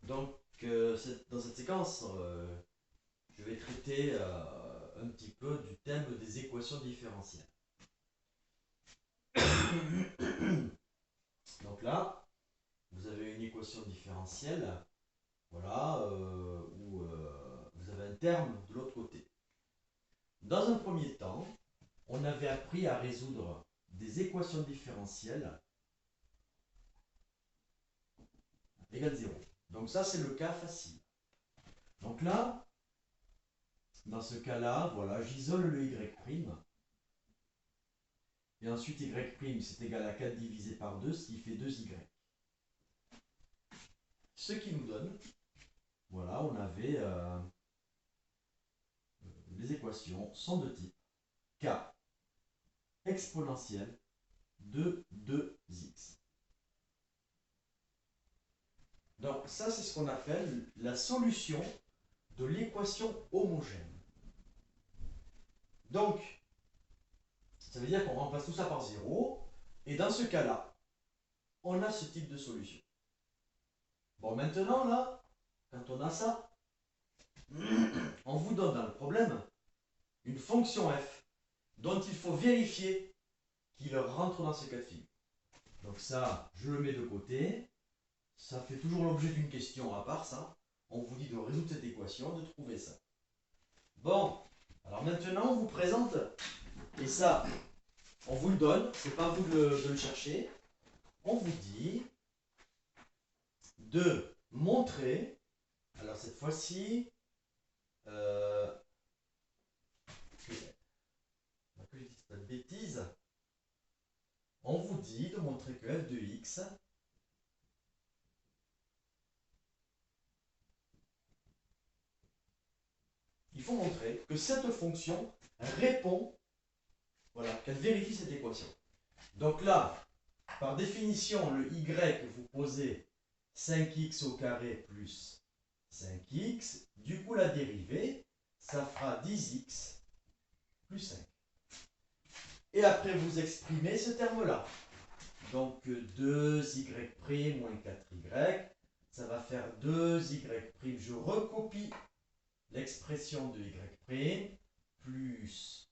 Donc, dans cette séquence, je vais traiter un petit peu du thème des équations différentielles. Donc là, vous avez une équation différentielle, voilà, où vous avez un terme de l'autre côté. Dans un premier temps, on avait appris à résoudre des équations différentielles égale 0. Donc ça, c'est le cas facile. Donc là, dans ce cas-là, voilà, j'isole le y'. Et ensuite, y' c'est égal à 4 divisé par 2, ce qui fait 2y. Ce qui nous donne, voilà, on avait les équations sont de type k exponentielle de 2x. Donc ça, c'est ce qu'on appelle la solution de l'équation homogène. Donc, ça veut dire qu'on remplace tout ça par 0, et dans ce cas-là, on a ce type de solution. Bon, maintenant, là, quand on a ça, on vous donne dans le problème une fonction f dont il faut vérifier qu'il rentre dans ce cas de figure. Donc ça, je le mets de côté. Ça fait toujours l'objet d'une question à part ça. On vous dit de résoudre cette équation, de trouver ça. Bon, alors maintenant on vous présente, et ça, on vous le donne, c'est pas à vous de le chercher. On vous dit de montrer, alors cette fois-ci, que je ne dise pas de bêtises, on vous dit de montrer que f de x il faut montrer que cette fonction répond, voilà, qu'elle vérifie cette équation. Donc là, par définition, le y que vous posez 5x au carré plus 5x, du coup la dérivée, ça fera 10x plus 5. Et après vous exprimez ce terme-là. Donc 2y' moins 4y, ça va faire 2y', je recopie l'expression de y', plus,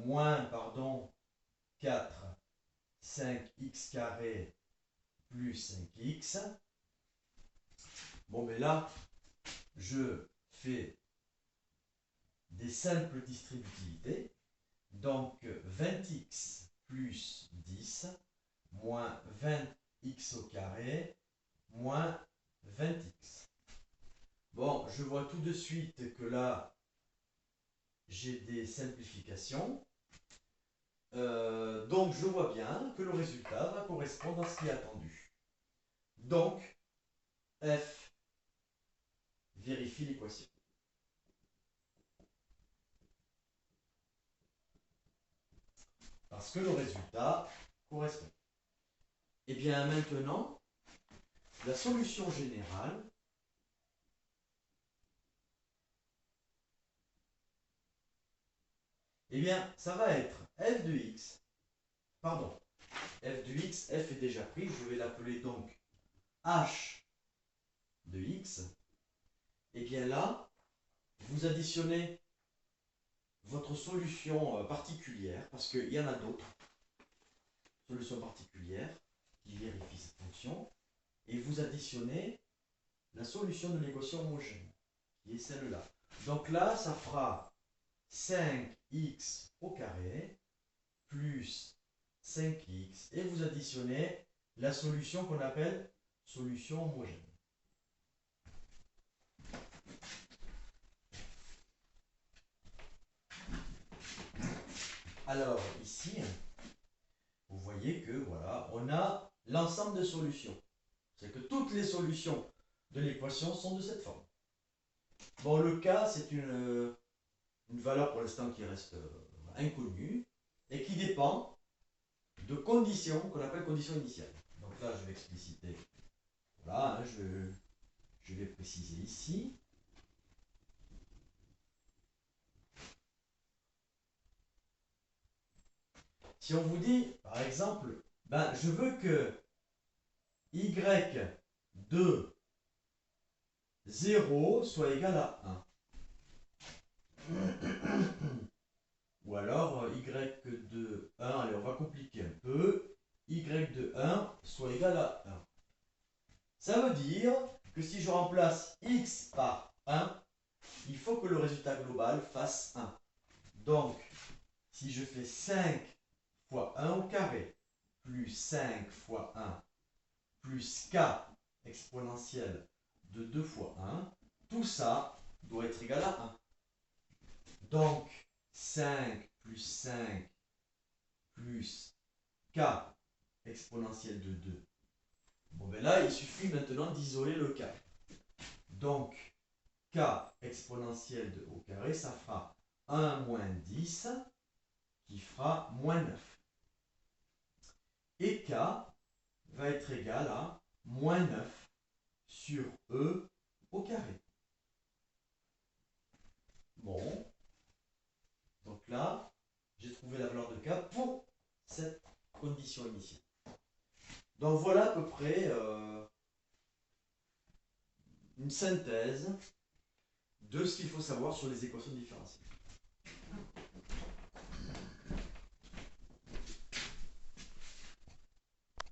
moins, pardon, 4, 5x carré plus 5x. Bon, mais là, je fais des simples distributivités. Donc 20x plus 10 moins 20x au carré moins 20x. Bon, je vois tout de suite que là, j'ai des simplifications. Donc je vois bien que le résultat va correspondre à ce qui est attendu. Donc, f vérifie l'équation. Parce que le résultat correspond. Et bien maintenant, la solution générale, eh bien, ça va être f de x, pardon, f de x, f est déjà pris, je vais l'appeler donc h de x. Et bien là, vous additionnez votre solution particulière, parce qu'il y en a d'autres, solutions particulières, qui vérifient cette fonction, et vous additionnez la solution de l'équation homogène, qui est celle-là. Donc là, ça fera 5x au carré plus 5x, et vous additionnez la solution qu'on appelle solution homogène. Alors ici, vous voyez que voilà, on a l'ensemble des solutions. C'est que toutes les solutions de l'équation sont de cette forme. Bon, le cas, c'est une valeur pour l'instant qui reste inconnue et qui dépend de conditions qu'on appelle conditions initiales. Donc là, je vais expliciter. Voilà, hein, je vais préciser ici. Si on vous dit, par exemple, ben, je veux que y2 0 soit égal à 1. Ou alors y de 1, allez on va compliquer un peu, y de 1 soit égal à 1. Ça veut dire que si je remplace x par 1, il faut que le résultat global fasse 1. Donc, si je fais 5 fois 1 au carré, plus 5 fois 1, plus k exponentielle de 2 fois 1, tout ça doit être égal à 1. Donc, 5 plus 5 plus k exponentielle de 2. Bon, ben là, il suffit maintenant d'isoler le k. Donc, k exponentielle de au carré, ça fera 1 moins 10, qui fera moins 9. Et k va être égal à moins 9 sur e au carré. Bon, donc là, j'ai trouvé la valeur de k pour cette condition initiale. Donc voilà à peu près une synthèse de ce qu'il faut savoir sur les équations différentielles.